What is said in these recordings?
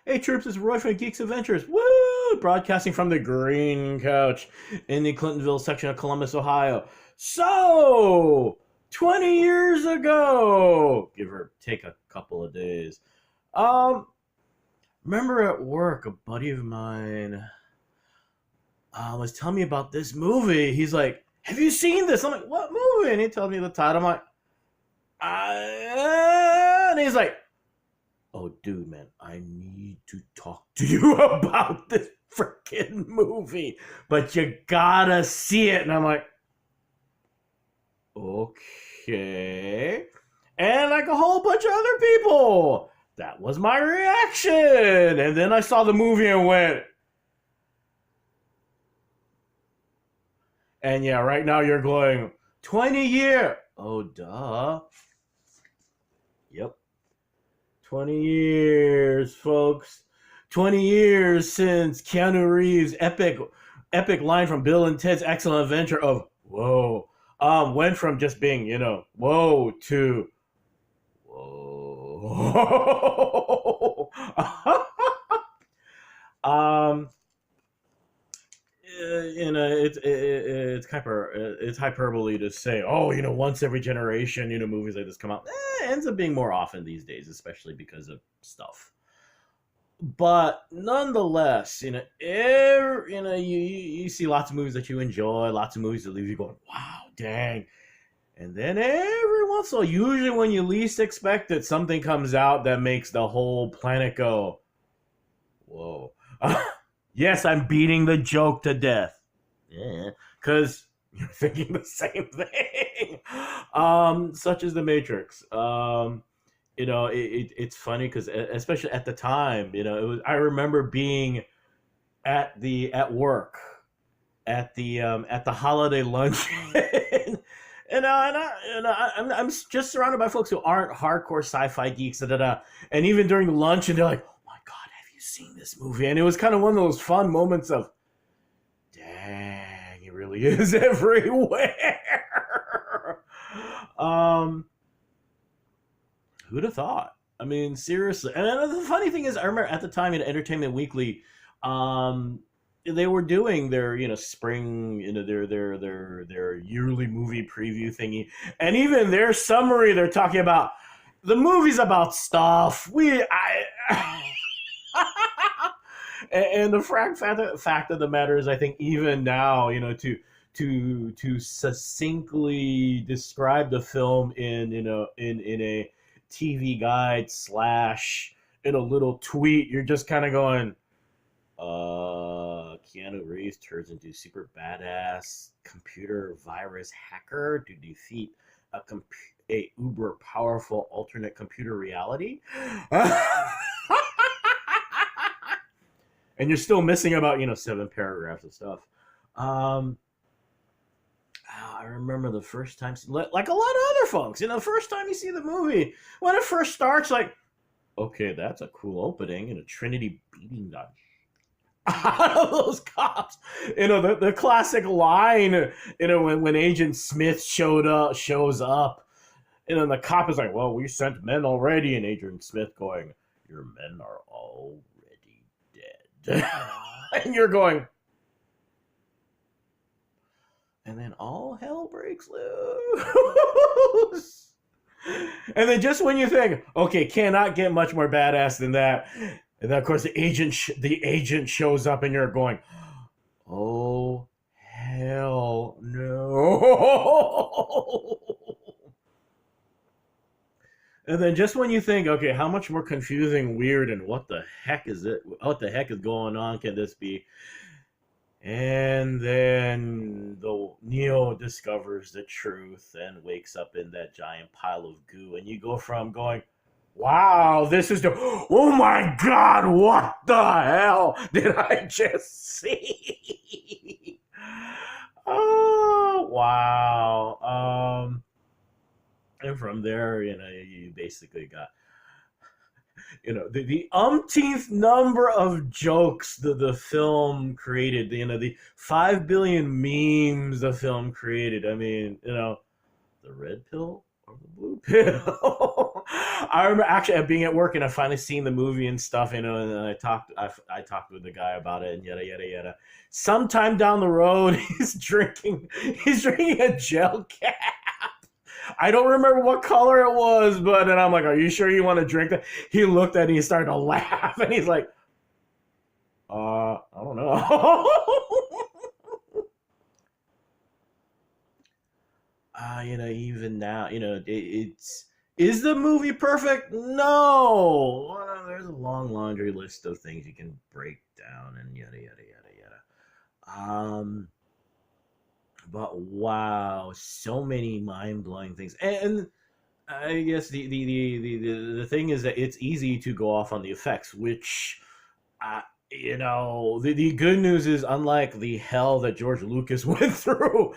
Hey troops, it's Roy from Geeks Adventures. Woo! Broadcasting from the green couch in the Clintonville section of Columbus, Ohio. So, 20 years ago, give or take a couple of days. Um, Remember at work, a buddy of mine was telling me about this movie. He's like, "Have you seen this?" I'm like, "What movie?" And he tells me the title. I'm like, and he's like, "Oh, dude, man, I need to talk to you about this freaking movie, but you gotta see it." And I'm like, "Okay." And like a whole bunch of other people, that was my reaction. And then I saw the movie and went, and yeah, right now you're going, 20 year. Oh, duh. Yep. 20 years, folks. 20 years since Keanu Reeves' epic line from Bill and Ted's Excellent Adventure of whoa went from just being, whoa to whoa. um it's hyperbole to say, oh, once every generation, movies like this come out. It ends up being more often these days, especially because of stuff. But nonetheless, you see lots of movies that you enjoy, lots of movies that leave you going, wow, dang. And then every once in a while, usually when you least expect it, something comes out that makes the whole planet go, whoa. Yes, I'm beating the joke to death. Yeah, because you're thinking the same thing. Such as the Matrix. It's funny because especially at the time, I remember being at work at the holiday lunch. I'm just surrounded by folks who aren't hardcore sci-fi geeks, and even during the lunch, and they're like, "Oh my god, have you seen this movie?" And it was kind of one of those fun moments of, "Dang, it really is everywhere." um, who'd have thought? I mean, seriously. And the funny thing is, I remember at the time in Entertainment Weekly, um, they were doing their spring, their yearly movie preview thingy, and even their summary, they're talking about the movies about stuff and the fact of the matter is, I think even now, to succinctly describe the film in a TV guide slash in a little tweet, you're just kind of going, Keanu Reeves turns into super badass computer virus hacker to defeat a uber powerful alternate computer reality. And you're still missing about 7 paragraphs of stuff. Um, I remember the first time, like a lot of other folks, the first time you see the movie, when it first starts, like, okay, that's a cool opening, Trinity beating the out of those cops. The classic line, when Agent Smith shows up, the cop is like, "Well, we sent men already," and Agent Smith going, "Your men are already dead." And you're going, and then all hell breaks loose. And then just when you think, okay, cannot get much more badass than that, and then of course the agent shows up, and you're going, oh hell no. And then just when you think, okay, how much more confusing, weird, and what the heck is going on can this be? And then Neo discovers the truth and wakes up in that giant pile of goo, and you go from going, wow, this is oh my god, what the hell did I just see? Oh, wow. And from there, you basically got, the umpteenth number of jokes the film created, the 5 billion memes the film created. I mean, the red pill or the blue pill. I remember actually being at work and I finally seen the movie and stuff, and I talked with the guy about it and yada yada yada. Sometime down the road, he's drinking a gel cap. I don't remember what color it was, but then I'm like, "Are you sure you want to drink that?" He looked at it, and he started to laugh, and he's like, I don't know." Even now, it's is the movie perfect? No. There's a long laundry list of things you can break down and yada yada yada yada. But wow, so many mind blowing things, and I guess the thing is that it's easy to go off on the effects, which the good news is, unlike the hell that George Lucas went through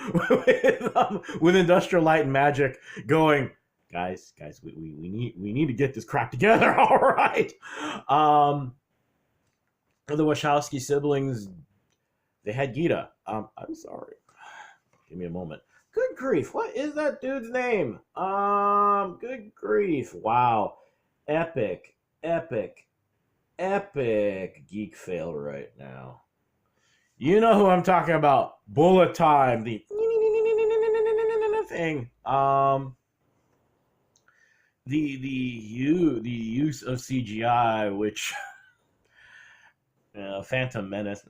with Industrial Light and Magic, going, guys, we need to get this crap together. All right. The Wachowski siblings, they had Gita. I'm sorry. Give me a moment. Good grief. What is that dude's name? Good grief. Wow. Epic, epic, epic geek fail right now. You know who I'm talking about. Bullet time. The thing. The use of CGI, which Phantom Menace,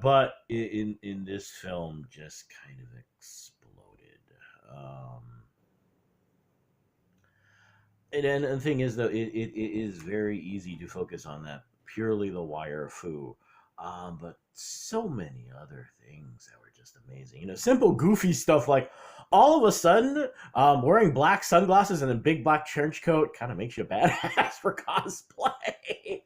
but in this film just kind of exploded. And the thing is, though, it is very easy to focus on that purely the wire foo, but so many other things that were just amazing. Simple goofy stuff like all of a sudden, wearing black sunglasses and a big black trench coat kind of makes you a badass for cosplay.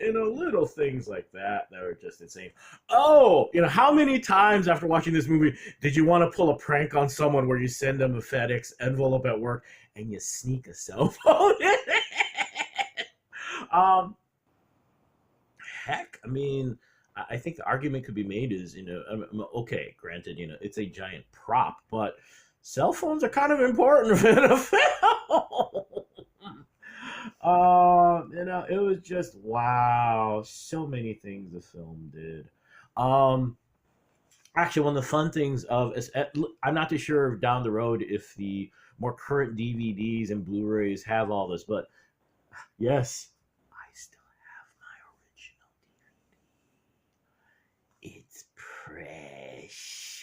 Little things like that were just insane. Oh, how many times after watching this movie did you want to pull a prank on someone where you send them a FedEx envelope at work and you sneak a cell phone in it? Heck, I mean, I think the argument could be made is, okay, granted, it's a giant prop, but cell phones are kind of important in a film. It was just wow, so many things the film did. Actually, one of the fun things I'm not too sure down the road if the more current DVDs and Blu-rays have all this, but yes, I still have my original DVD. It's precious.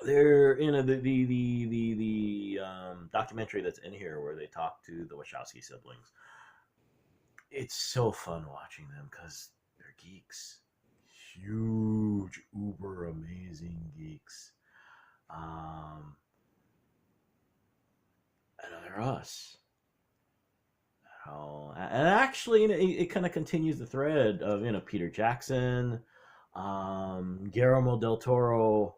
There, the documentary that's in here where they talk to the Wachowski siblings. It's so fun watching them because they're geeks, huge, uber amazing geeks. And they're us. And actually, it kind of continues the thread of Peter Jackson, Guillermo del Toro,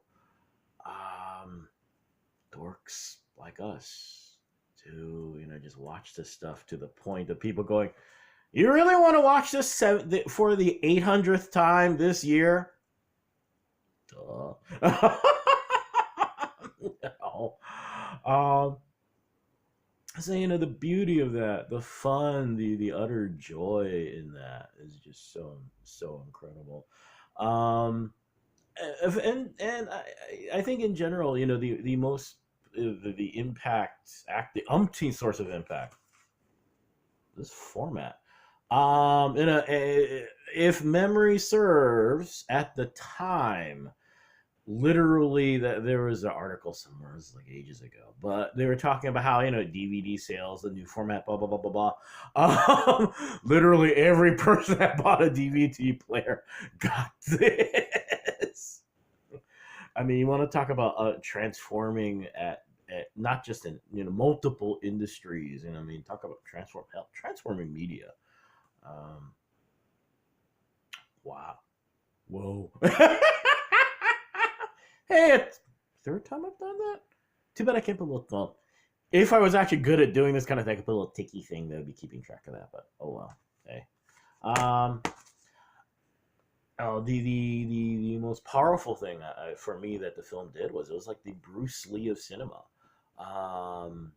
dorks like us to just watch this stuff to the point of people going, "You really want to watch this for the 800th time this year?" Duh. No. So the beauty of that, the fun, the utter joy in that is just so incredible. And I think in general, the most the impact the umpteen source of impact, this format. If memory serves, at the time, literally that there was an article somewhere, it was like ages ago, but they were talking about how DVD sales, the new format, blah blah blah blah blah. Literally every person that bought a DVD player got this. I mean, you want to talk about transforming at not just in multiple industries, and I mean, talk about transforming media. Wow, whoa. Hey, it's third time I've done that. Too bad I can't put a little. Well, if I was actually good at doing this kind of thing, I could put a little ticky thing that would be keeping track of that. But oh well. Hey. the most powerful thing for me that the film did was it was like the Bruce Lee of cinema. Um,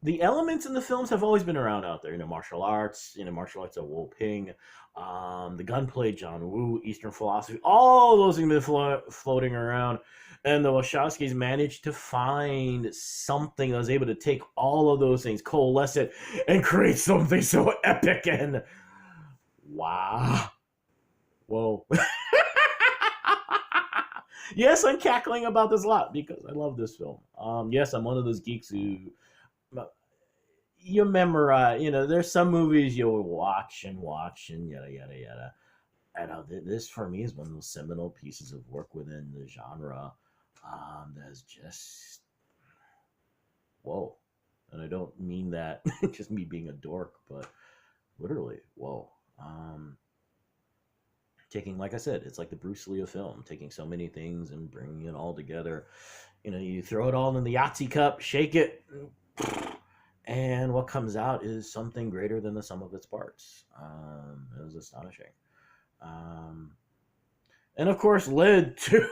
the elements in the films have always been around out there. Martial arts of Wu Ping, the gunplay, John Woo, Eastern philosophy, all those things have been floating around. And the Wachowskis managed to find something that was able to take all of those things, coalesce it, and create something so epic and wow. Whoa. Yes, I'm cackling about this a lot because I love this film. Yes, I'm one of those geeks who you memorize. There's some movies you'll watch and yada yada yada. And this for me is one of those seminal pieces of work within the genre. That's just whoa, and I don't mean that just me being a dork, but literally whoa. Taking, like I said, it's like the Bruce Lee of film, taking so many things and bringing it all together. You throw it all in the Yahtzee cup, shake it, and what comes out is something greater than the sum of its parts. It was astonishing. Um, and of course, led to,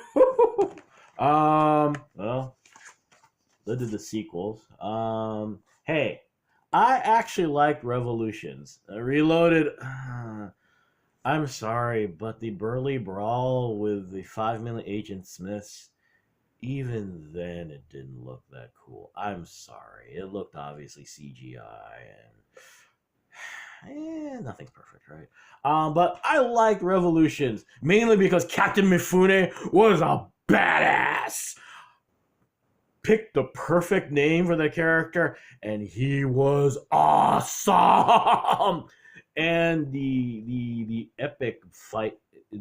well, led to the sequels. Hey, I actually liked Revolutions. Reloaded. I'm sorry, but the Burly Brawl with the 5 million Agent Smiths, even then it didn't look that cool. I'm sorry. It looked obviously CGI and nothing's perfect, right? But I liked Revolutions mainly because Captain Mifune was a badass. Picked the perfect name for the character, and he was awesome. And the epic fight in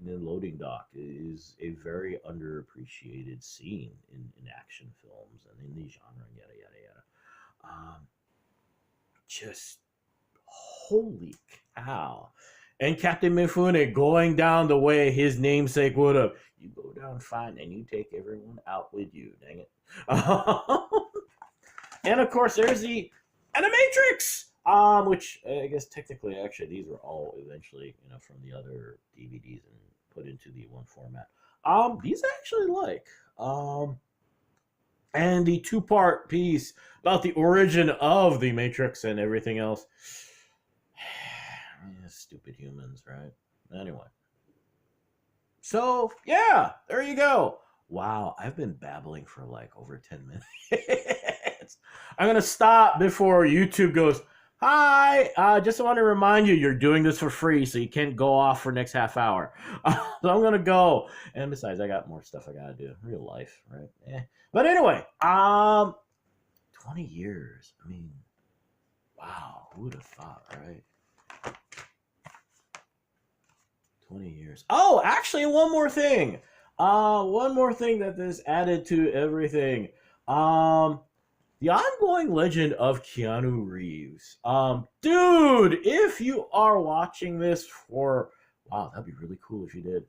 the loading dock is a very underappreciated scene in action films and in the genre, yada yada yada. Just holy cow! And Captain Mifune going down the way his namesake would have. You go down fine, and you take everyone out with you. Dang it! And of course, there's the Animatrix. Which I guess technically, actually, these were all eventually, from the other DVDs and put into the one format. These I actually like. And the two-part piece about the origin of the Matrix and everything else. Stupid humans, right? Anyway. So, yeah, there you go. Wow, I've been babbling for like over 10 minutes. I'm going to stop before YouTube goes, hi, just want to remind you, you're doing this for free, so you can't go off for next half hour. So I'm going to go. And besides, I got more stuff I got to do. Real life, right? But anyway, 20 years. I mean, wow, who would have thought, right? 20 years. Oh, actually, one more thing. One more thing that is added to everything. The ongoing legend of Keanu Reeves. Dude, if you are watching this wow, that'd be really cool if you did.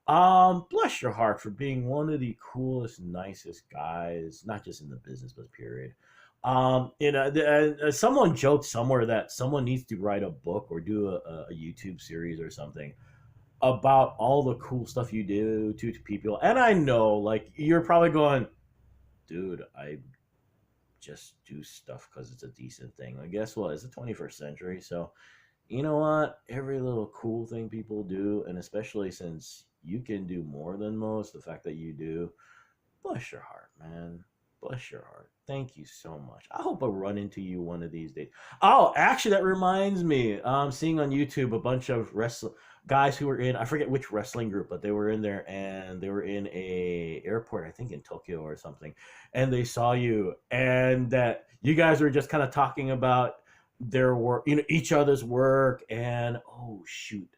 Bless your heart for being one of the coolest, nicest guys, not just in the business, but period. Someone joked somewhere that someone needs to write a book or do a YouTube series or something about all the cool stuff you do to people. And I know, like, you're probably going, dude, I just do stuff because it's a decent thing. Like, guess what? It's the 21st century. So, you know what? Every little cool thing people do, and especially since you can do more than most, the fact that you do, bless your heart, man. Bless your heart. Thank you so much. I hope I run into you one of these days. Oh, actually, that reminds me. Seeing on YouTube a bunch of guys who were in, I forget which wrestling group, but they were in there and they were in a airport, I think in Tokyo or something, and they saw you and that you guys were just kind of talking about their work, each other's work, and oh shoot,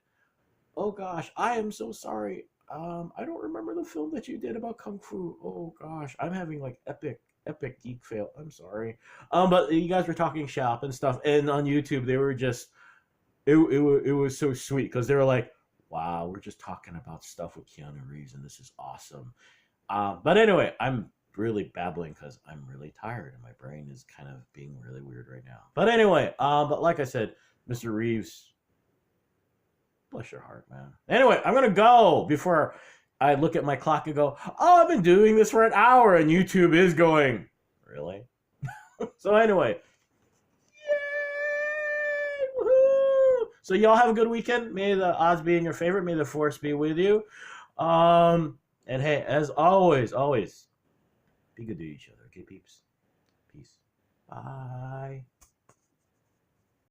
oh gosh, I am so sorry. I don't remember the film that you did about kung fu. Oh gosh, I'm having like epic geek fail. I'm sorry. But you guys were talking shop and stuff, and on YouTube they were just it was so sweet because they were like, wow, we're just talking about stuff with Keanu Reeves, and this is awesome. But anyway, I'm really babbling because I'm really tired and my brain is kind of being really weird right now. But anyway, but like I said, Mr. Reeves, Bless your heart, man. Anyway, I'm gonna go before I look at my clock and go, oh, I've been doing this for an hour, and YouTube is going, really? So anyway, yay! Woohoo! So y'all have a good weekend. May the odds be in your favor. May the force be with you. And hey, as always, always be good to each other. Okay, peeps. Peace. Bye.